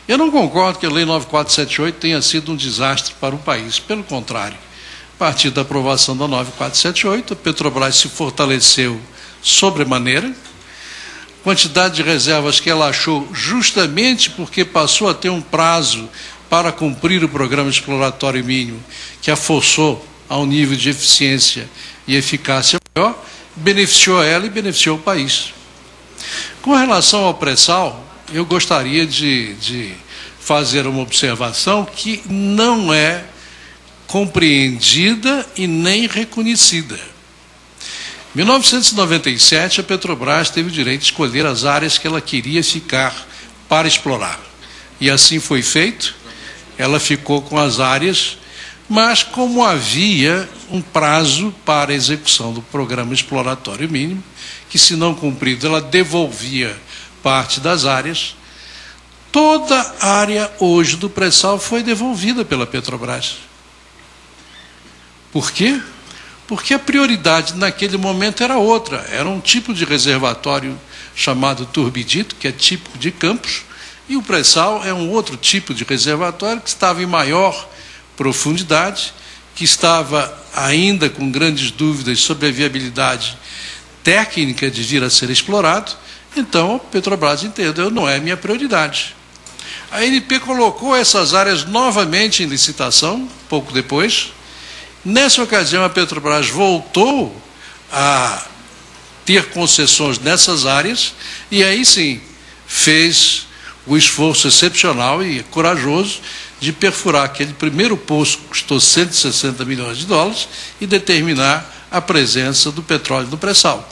Eu não concordo que a Lei 9478 tenha sido um desastre para o país. Pelo contrário, a partir da aprovação da 9478, a Petrobras se fortaleceu sobremaneira. A quantidade de reservas que ela achou, justamente porque passou a ter um prazo para cumprir o programa exploratório mínimo, que a forçou a um nível de eficiência e eficácia maior, beneficiou ela e beneficiou o país. Com relação ao pré-sal, eu gostaria de fazer uma observação que não é compreendida e nem reconhecida. Em 1997, a Petrobras teve o direito de escolher as áreas que ela queria ficar para explorar. E assim foi feito, ela ficou com as áreas, mas como havia um prazo para a execução do programa exploratório mínimo, que se não cumprido ela devolvia parte das áreas, toda a área hoje do pré-sal foi devolvida pela Petrobras. Por quê? Porque a prioridade naquele momento era outra, era um tipo de reservatório chamado turbidito, que é típico de Campos, e o pré-sal é um outro tipo de reservatório que estava em maior profundidade, que estava ainda com grandes dúvidas sobre a viabilidade técnica de vir a ser explorado. Então a Petrobras entendeu, não é minha prioridade. A ANP colocou essas áreas novamente em licitação, pouco depois. Nessa ocasião, a Petrobras voltou a ter concessões nessas áreas e aí sim fez o esforço excepcional e corajoso de perfurar aquele primeiro poço que custou 160 milhões de dólares e determinar a presença do petróleo no pré-sal.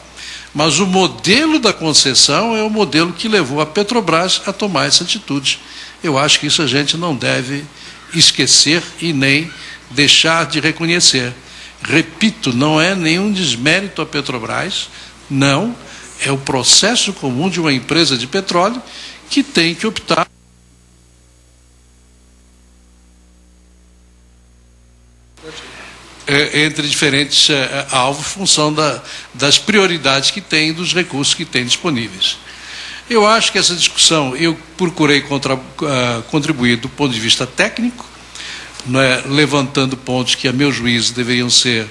Mas o modelo da concessão é o modelo que levou a Petrobras a tomar essa atitude. Eu acho que isso a gente não deve esquecer e nem deixar de reconhecer. Repito, não é nenhum desmérito à Petrobras, não, é o processo comum de uma empresa de petróleo que tem que optar entre diferentes alvos, em função das prioridades que tem e dos recursos que tem disponíveis. Eu acho que essa discussão, eu procurei contribuir do ponto de vista técnico, né, levantando pontos que, a meu juízo, deveriam ser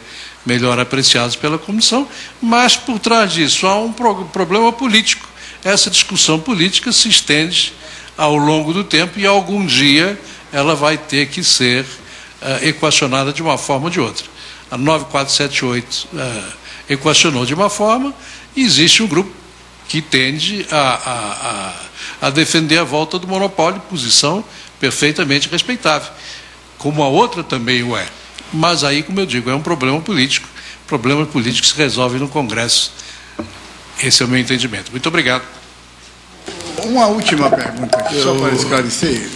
melhor apreciados pela comissão, mas, por trás disso, há um problema político. Essa discussão política se estende ao longo do tempo e, algum dia, ela vai ter que ser equacionada de uma forma ou de outra. A 9478 equacionou de uma forma e existe um grupo que tende a defender a volta do monopólio, posição perfeitamente respeitável, como a outra também o é. Mas aí, como eu digo, é um problema político. Problema político se resolve no Congresso. Esse é o meu entendimento. Muito obrigado. Uma última pergunta aqui, só para esclarecer.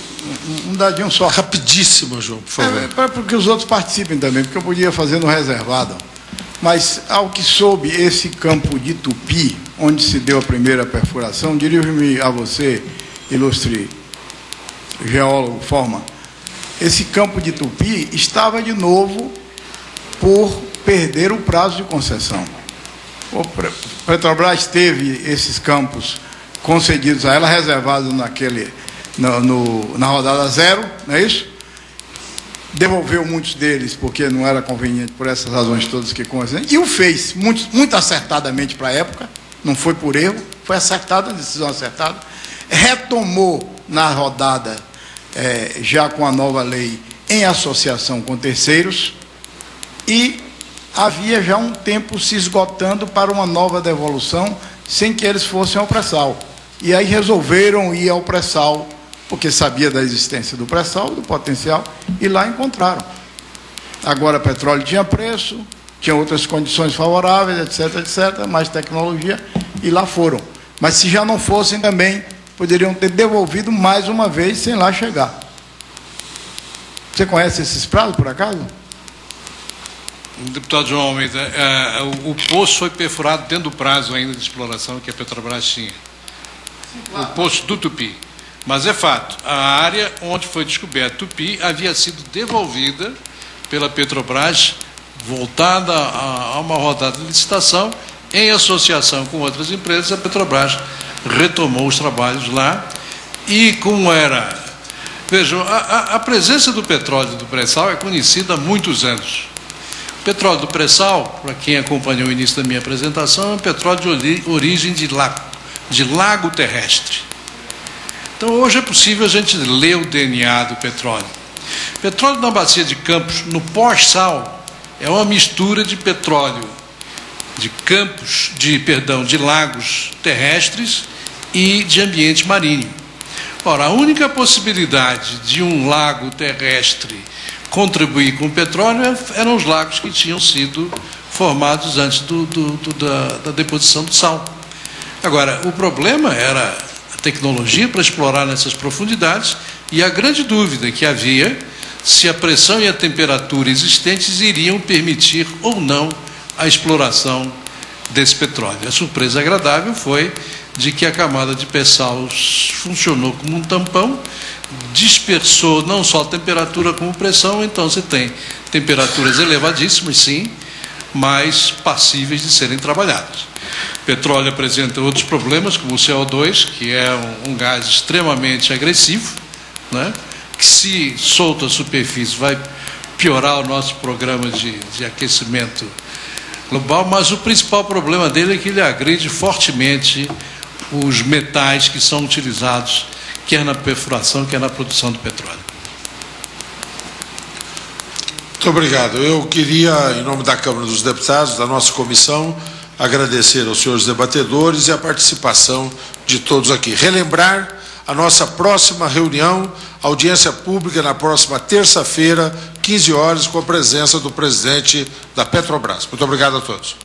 Um dadinho só. Rapidíssimo, João, por favor. Para que os outros participem também, porque eu podia fazer no reservado. Mas, ao que soube, esse campo de Tupi, onde se deu a primeira perfuração, dirijo-me a você, ilustre geólogo Forma, esse campo de Tupi estava de novo por perder o prazo de concessão. O Petrobras teve esses campos concedidos a ela, reservados na rodada zero, não é isso? Devolveu muitos deles porque não era conveniente, por essas razões todas que conhecem, e o fez muito acertadamente para a época, não foi por erro, foi acertada, decisão acertada, retomou na rodada, já com a nova lei, em associação com terceiros, e havia já um tempo se esgotando para uma nova devolução, sem que eles fossem ao pré-sal. E aí resolveram ir ao pré-sal, porque sabia da existência do pré-sal, do potencial, e lá encontraram. Agora, petróleo tinha preço, tinha outras condições favoráveis, etc., etc., mais tecnologia, e lá foram. Mas se já não fossem também, poderiam ter devolvido mais uma vez, sem lá chegar. Você conhece esses prazos, por acaso? Deputado João Almeida, o poço foi perfurado dentro do prazo ainda de exploração que a Petrobras tinha. Sim, claro. O poço do Tupi. Mas é fato, a área onde foi descoberto Tupi havia sido devolvida pela Petrobras, voltada a uma rodada de licitação, em associação com outras empresas. A Petrobras retomou os trabalhos lá e, como era Vejam, a presença do petróleo do pré-sal é conhecida há muitos anos. O petróleo do pré-sal, para quem acompanhou o início da minha apresentação, é um petróleo de origem de lago terrestre. Então, hoje é possível a gente ler o DNA do petróleo. Petróleo na bacia de Campos, no pós-sal, é uma mistura de petróleo de lagos terrestres e de ambiente marinho. Ora, a única possibilidade de um lago terrestre contribuir com o petróleo eram os lagos que tinham sido formados antes da deposição do sal. Agora, o problema era a tecnologia para explorar nessas profundidades e a grande dúvida que havia se a pressão e a temperatura existentes iriam permitir ou não a exploração desse petróleo. A surpresa agradável foi de que a camada de pré-sal funcionou como um tampão, dispersou não só a temperatura como pressão, então você tem temperaturas elevadíssimas, sim, mas passíveis de serem trabalhadas. O petróleo apresenta outros problemas, como o CO2, que é um gás extremamente agressivo, né, que se solto à superfície vai piorar o nosso programa de aquecimento global, mas o principal problema dele é que ele agride fortemente os metais que são utilizados, quer na perfuração, quer na produção do petróleo. Muito obrigado. Eu queria, em nome da Câmara dos Deputados, da nossa comissão, agradecer aos senhores debatedores e a participação de todos aqui. Relembrar a nossa próxima reunião, audiência pública na próxima terça-feira, 15 horas, com a presença do presidente da Petrobras. Muito obrigado a todos.